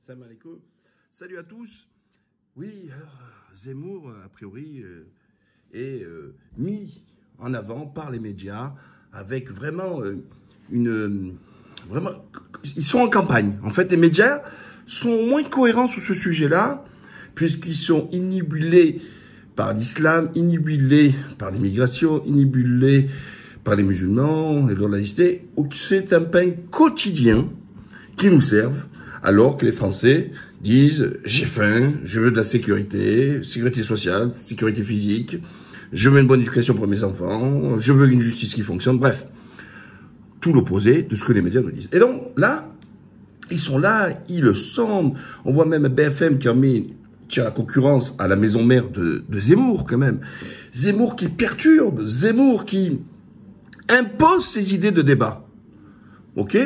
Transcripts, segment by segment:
Salam alaikum. Salut à tous. Oui, alors, Zemmour, a priori, est mis en avant par les médias avec vraiment vraiment, ils sont en campagne. En fait, les médias sont moins cohérents sur ce sujet-là, puisqu'ils sont inhibés par l'islam, inhibés par l'immigration, inhibés par les musulmans et dans la laïcité. C'est un pain quotidien qui nous servent, alors que les Français disent « j'ai faim, je veux de la sécurité, sécurité sociale, sécurité physique, je veux une bonne éducation pour mes enfants, je veux une justice qui fonctionne », bref, tout l'opposé de ce que les médias nous disent. Et donc là, ils sont là, ils le sondent, on voit même BFM qui a mis la concurrence à la maison mère de Zemmour quand même, Zemmour qui perturbe, Zemmour qui impose ses idées de débat. Ok?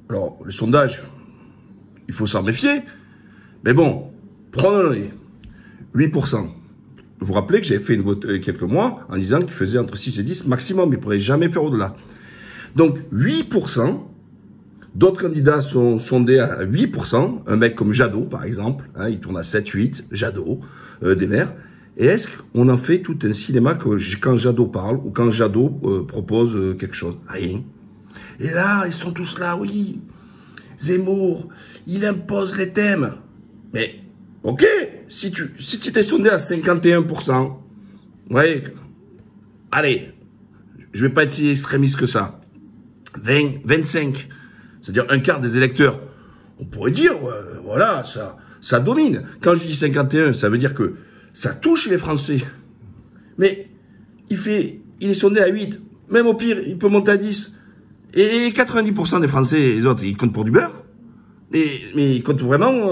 Alors, le sondage, il faut s'en méfier. Mais bon, prenons-les. 8%. Vous vous rappelez que j'avais fait une vote quelques mois en disant qu'il faisait entre 6 et 10 maximum. Il ne pourrait jamais faire au-delà. Donc, 8%. D'autres candidats sont sondés à 8%. Un mec comme Jadot, par exemple. Hein, il tourne à 7, 8. Jadot, des Verts. Et est-ce qu'on en fait tout un cinéma quand Jadot parle ou quand Jadot propose quelque chose? Rien. Et là, ils sont tous là, oui. Zemmour, il impose les thèmes. Mais, ok, si tu t'es sondé à 51%, ouais, allez, je vais pas être si extrémiste que ça. 20, 25, c'est-à-dire un quart des électeurs. On pourrait dire, voilà, ça domine. Quand je dis 51, ça veut dire que ça touche les Français. Mais, il est sondé à 8. Même au pire, il peut monter à 10. Et 90% des Français, les autres, ils comptent pour du beurre. Mais ils comptent vraiment,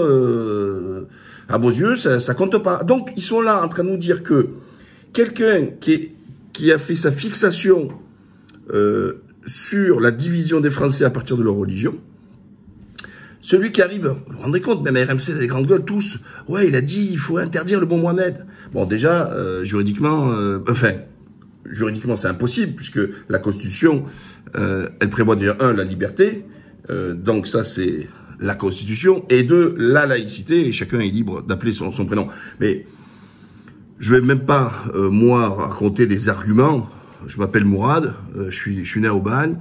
à vos yeux, ça compte pas. Donc, ils sont là en train de nous dire que quelqu'un qui a fait sa fixation sur la division des Français à partir de leur religion, celui qui arrive, vous vous rendez compte, même à RMC, les grandes gueules, tous, ouais, il a dit, il faut interdire le bon Mohamed. Bon, déjà, juridiquement, juridiquement, c'est impossible, puisque la Constitution, elle prévoit déjà, la liberté, donc ça, c'est la Constitution, et 2, la laïcité, et chacun est libre d'appeler son prénom. Mais je vais même pas, moi, raconter des arguments. Je m'appelle Mourad, je suis né à Aubagne,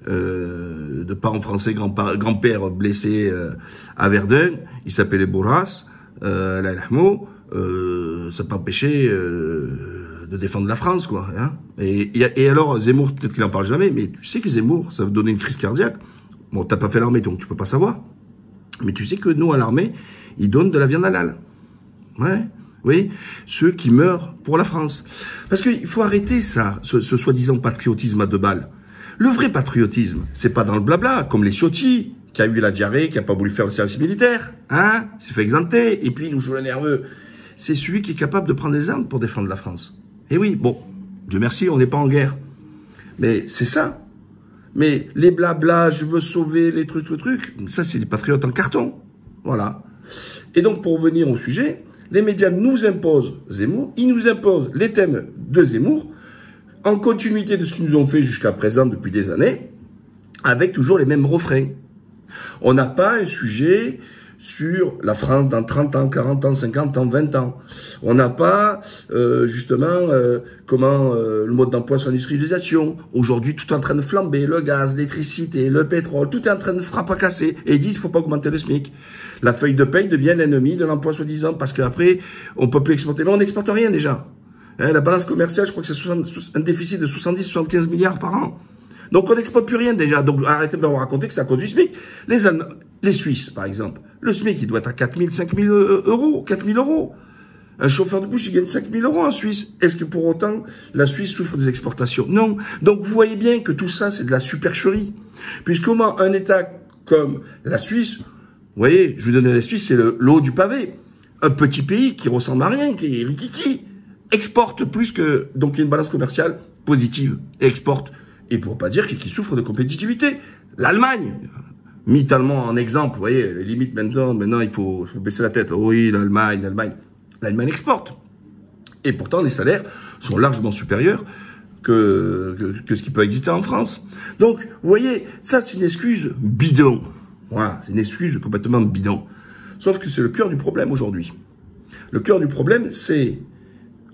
de parents français, grand-père blessé à Verdun, il s'appelait Bourras, ça n'a pas empêché de défendre la France, quoi. Hein. Et alors, Zemmour, peut-être qu'il en parle jamais, mais tu sais que Zemmour, ça va donner une crise cardiaque. Bon, t'as pas fait l'armée, donc tu peux pas savoir. Mais tu sais que nous, à l'armée, ils donnent de la viande halal. Ouais. Oui, ceux qui meurent pour la France. Parce qu'il faut arrêter ça, ce soi-disant patriotisme à 2 balles. Le vrai patriotisme, c'est pas dans le blabla, comme les Ciotti, qui a eu la diarrhée, qui a pas voulu faire le service militaire, hein, s'est fait exempter, et puis il nous joue le nerveux. C'est celui qui est capable de prendre des armes pour défendre la France. Et oui, bon, Dieu merci, on n'est pas en guerre. Mais c'est ça. Mais les blabla, je veux sauver les trucs, ça c'est des patriotes en carton. Voilà. Et donc, pour revenir au sujet, les médias nous imposent Zemmour, ils nous imposent les thèmes de Zemmour, en continuité de ce qu'ils nous ont fait jusqu'à présent depuis des années, avec toujours les mêmes refrains. On n'a pas un sujet sur la France dans 30 ans, 40 ans, 50 ans, 20 ans. On n'a pas, justement, comment le mode d'emploi sur l'industrialisation. Aujourd'hui, tout est en train de flamber, le gaz, l'électricité, le pétrole, tout est en train de frapper. Et ils disent, il faut pas augmenter le SMIC. La feuille de paye devient l'ennemi de l'emploi soi-disant, parce qu'après, on peut plus exporter. Mais on n'exporte rien déjà. Hein, la balance commerciale, je crois que c'est un déficit de 70-75 milliards par an. Donc on n'exporte plus rien déjà. Donc arrêtez de me raconter que c'est à cause du SMIC. Les Suisses, par exemple, le SMIC, il doit être à 4 000, 5 000 euros, 4 000 euros. Un chauffeur de bouche, il gagne 5 000 euros en Suisse. Est-ce que pour autant, la Suisse souffre des exportations? Non. Donc vous voyez bien que tout ça, c'est de la supercherie. Puisque comment un État comme la Suisse, vous voyez, je vous donne la Suisse, c'est le haut du pavé. Un petit pays qui ressemble à rien, qui est rikiki, exporte plus que, donc il y a une balance commerciale positive, et exporte. Et pour pas dire qu'il souffre de compétitivité. L'Allemagne, mis tellement en exemple, vous voyez, les limites maintenant il faut baisser la tête. Oui, l'Allemagne exporte. Et pourtant, les salaires sont largement supérieurs que ce qui peut exister en France. Donc, vous voyez, ça c'est une excuse bidon. Voilà, c'est une excuse complètement bidon. Sauf que c'est le cœur du problème aujourd'hui. Le cœur du problème, c'est,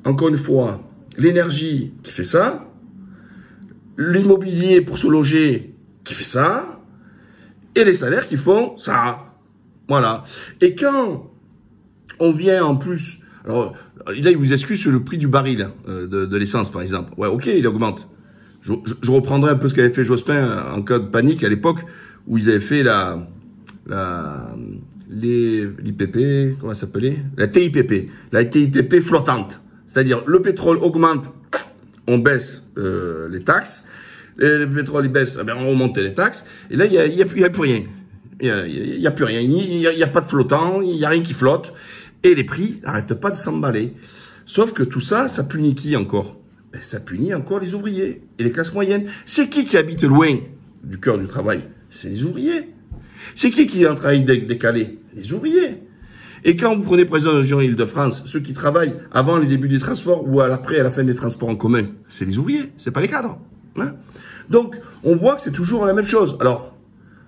encore une fois, l'énergie qui fait ça, l'immobilier pour se loger qui fait ça, et les salaires qui font ça. Voilà. Et quand on vient en plus... Alors, là, il vous excuse sur le prix du baril de l'essence, par exemple. Ouais, ok, il augmente. Je reprendrai un peu ce qu'avait fait Jospin en cas de panique à l'époque, où ils avaient fait l'IPP, comment ça s'appelait? La TIPP. La TIPP flottante. C'est-à-dire, le pétrole augmente, on baisse les taxes. Le pétrole, il baisse, ben, on remonte les taxes. Et là, il y a plus rien. Il y a plus rien. Il y a pas de flottant, il y a rien qui flotte. Et les prix n'arrêtent pas de s'emballer. Sauf que tout ça, ça punit qui encore? Ben, ça punit encore les ouvriers et les classes moyennes. C'est qui habite loin du cœur du travail? C'est les ouvriers. C'est qui a un travail décalé? Les ouvriers. Et quand vous prenez par exemple la région Île-de-France, ceux qui travaillent avant les débuts des transports ou à la fin des transports en commun, c'est les ouvriers, c'est pas les cadres. Hein? Donc, on voit que c'est toujours la même chose. Alors,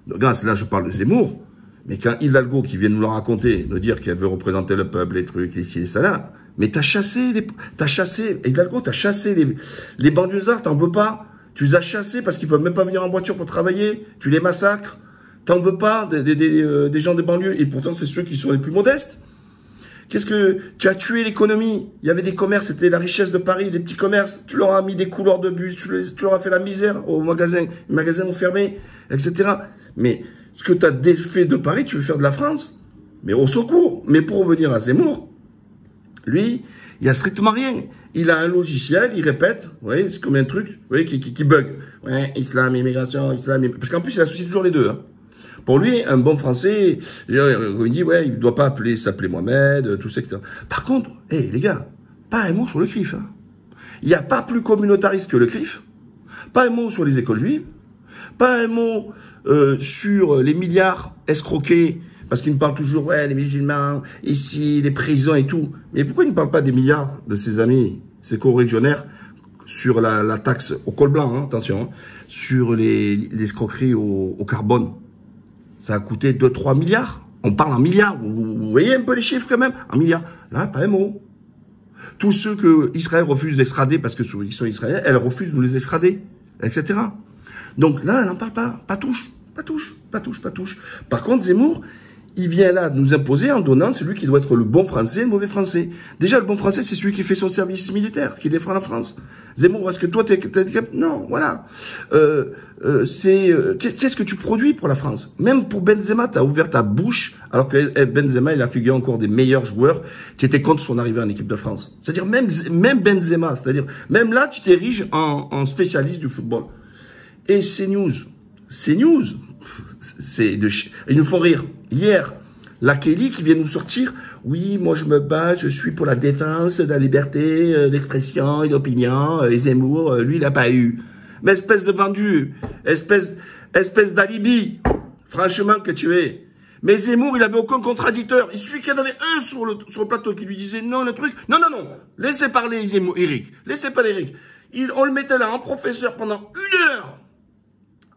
là, je parle de Zemmour, mais quand Hidalgo, qui vient nous le raconter, nous dire qu'elle veut représenter le peuple, les trucs, ici et ça là, mais Hidalgo, t'as chassé les banlieusards, t'en veux pas? Tu les as chassés parce qu'ils peuvent même pas venir en voiture pour travailler, tu les massacres, t'en veux pas des gens des banlieues, et pourtant c'est ceux qui sont les plus modestes. Qu'est-ce que tu as tué l'économie? Il y avait des commerces, c'était la richesse de Paris, des petits commerces. Tu leur as mis des couloirs de bus, tu leur as fait la misère au magasin. Les magasins ont fermé, etc. Mais ce que tu as défait de Paris, tu veux faire de la France. Mais au secours. Mais pour revenir à Zemmour, lui, il y a strictement rien. Il a un logiciel, il répète, vous voyez, c'est comme un truc, vous voyez, qui bug. Ouais, islam, immigration, islam, parce qu'en plus, il associe toujours les deux, hein. Pour lui, un bon Français, il dit, ouais, il ne doit pas s'appeler Mohamed, tout ça, etc. Par contre, les gars, pas un mot sur le CRIF. Hein. Il n'y a pas plus communautariste que le CRIF. Pas un mot sur les écoles juives. Pas un mot sur les milliards escroqués, parce qu'il me parle toujours, ouais, les musulmans, ici, les prisons et tout. Mais pourquoi il ne parle pas des milliards de ses amis, ses co-régionnaires, sur la taxe au col blanc, hein, attention, hein, sur les escroqueries au carbone? Ça a coûté 2-3 milliards. On parle en milliards. Vous voyez un peu les chiffres quand même? En milliards. Là, pas un mot. Tous ceux que Israël refuse d'extrader parce que ils sont israéliens, elle refuse de nous les extrader, etc. Donc là, elle n'en parle pas. Pas touche. Pas touche. Pas touche. Pas touche. Par contre, Zemmour, il vient là nous imposer en donnant celui qui doit être le bon français et le mauvais français. Déjà, le bon français, c'est celui qui fait son service militaire, qui défend la France. Zemmour, est-ce que toi, t'es non, voilà. Qu'est-ce que tu produis pour la France? Même pour Benzema, t'as ouvert ta bouche, alors que Benzema, il a figuré encore des meilleurs joueurs qui étaient contre son arrivée en équipe de France. C'est-à-dire même Benzema, c'est-à-dire même là, tu t'ériges en spécialiste du football. Et CNews, ils nous font rire. Hier, la Kelly qui vient nous sortir, oui, moi je me bats, je suis pour la défense de la liberté d'expression et d'opinion, et Zemmour, lui, il n'a pas eu. Mais espèce de vendu, espèce d'alibi, franchement que tu es. Mais Zemmour, il avait aucun contradicteur. Il suffit qu'il y en avait un sur le plateau qui lui disait non, le truc. Non, laissez parler Zemmour, Eric. Laissez parler Eric. On le mettait là en professeur pendant 1 heure,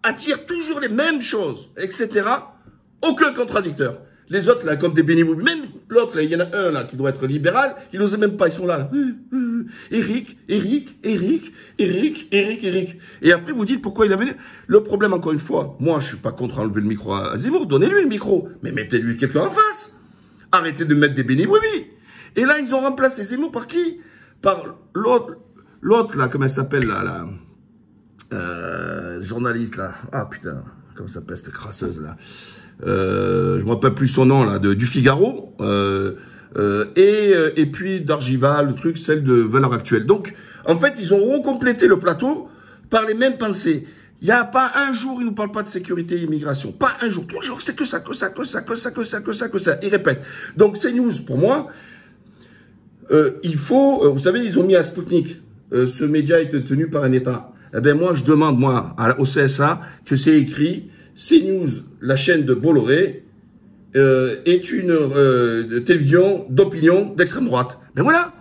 à dire toujours les mêmes choses, etc. Aucun contradicteur. Les autres, là, comme des bénévoles, même l'autre, là, il y en a un, là, qui doit être libéral, ils n'osent même pas, ils sont là. Eric. Et après, vous dites pourquoi il a venu. Le problème, encore une fois, moi, je suis pas contre enlever le micro à Zemmour, donnez-lui le micro, mais mettez-lui quelqu'un en face. Arrêtez de mettre des bénévoles. Et là, ils ont remplacé Zemmour par qui? Par l'autre, là, comment elle s'appelle, là, journaliste, là. Ah, putain, comment ça s'appelle, cette crasseuse, là. Je me rappelle plus son nom là, du Figaro, et puis d'Argival, le truc, celle de Valeurs Actuelles. Donc, en fait, ils ont recomplété le plateau par les mêmes pensées. Il n'y a pas un jour, ils nous parlent pas de sécurité et immigration. Pas un jour. Toujours, c'est que ça. Ils répètent. Donc, CNews, pour moi, il faut, vous savez, ils ont mis à Sputnik. Ce média est tenu par un État. Eh ben, moi, je demande, au CSA, que c'est écrit, CNews, la chaîne de Bolloré, est une télévision d'opinion d'extrême droite. Mais voilà,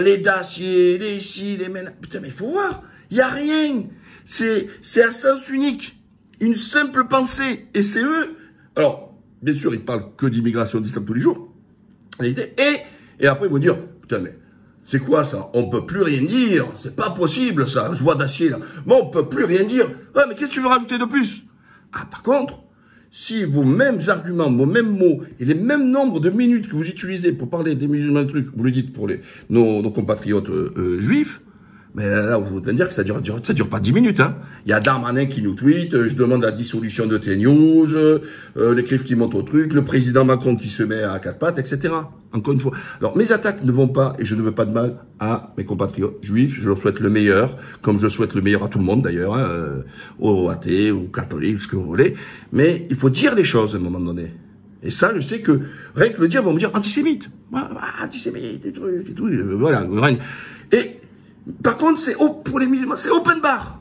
les Dacier, les ici, les Ménard. Putain, mais il faut voir, il n'y a rien. C'est à sens unique, une simple pensée. Et c'est eux. Alors, bien sûr, ils parlent que d'immigration, d'islam tous les jours. Et après, ils vont dire, putain, mais c'est quoi ça? On peut plus rien dire. C'est pas possible, ça. Je vois d'acier, là. Bon, on peut plus rien dire. Ouais, mais qu'est-ce que tu veux rajouter de plus? Ah, par contre, si vos mêmes arguments, vos mêmes mots et les mêmes nombres de minutes que vous utilisez pour parler des musulmans, vous le dites pour nos compatriotes juifs, mais là, vous allez dire que ça dure pas 10 minutes, hein. Il y a Darmanin qui nous tweet, je demande la dissolution de TNews, les cliffs qui montent au truc, le président Macron qui se met à quatre pattes, etc. Encore une fois. Alors, mes attaques ne vont pas, et je ne veux pas de mal à mes compatriotes juifs, je leur souhaite le meilleur, comme je souhaite le meilleur à tout le monde d'ailleurs, hein, aux athées, aux catholiques, ce que vous voulez. Mais il faut dire les choses à un moment donné. Et ça, je sais que, rien que le dire, vont me dire antisémite. Antisémite, des trucs, et tout, voilà. Et, par contre, pour les musulmans, c'est open bar.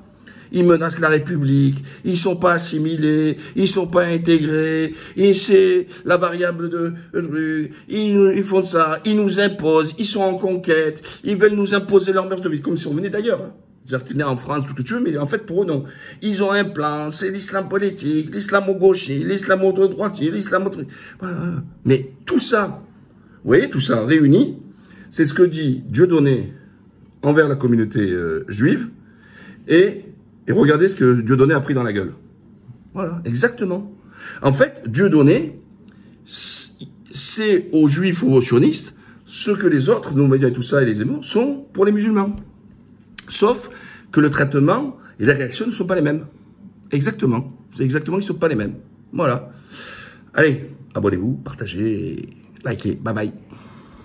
Ils menacent la République, ils sont pas assimilés, ils sont pas intégrés, et c'est la variable ils font ça, ils nous imposent, ils sont en conquête, ils veulent nous imposer leurs mœurs de vie, comme si on venait d'ailleurs. Hein. C'est-à-dire qu'ils sont en France, tout ce que tu veux, mais en fait, pour eux, non. Ils ont un plan, c'est l'islam politique, l'islamo-gaucher, l'islamo-droitier, l'islamo-truc. Voilà. Mais tout ça, vous voyez, tout ça réuni, c'est ce que dit Dieudonné envers la communauté juive, et regardez ce que Dieudonné a pris dans la gueule. Voilà, exactement. En fait, Dieudonné, c'est aux juifs ou aux sionistes ce que les autres, nos médias et tout ça, et les émots, sont pour les musulmans. Sauf que le traitement et les réactions ne sont pas les mêmes. Exactement. C'est exactement, ils ne sont pas les mêmes. Voilà. Allez, abonnez-vous, partagez, likez. Bye bye.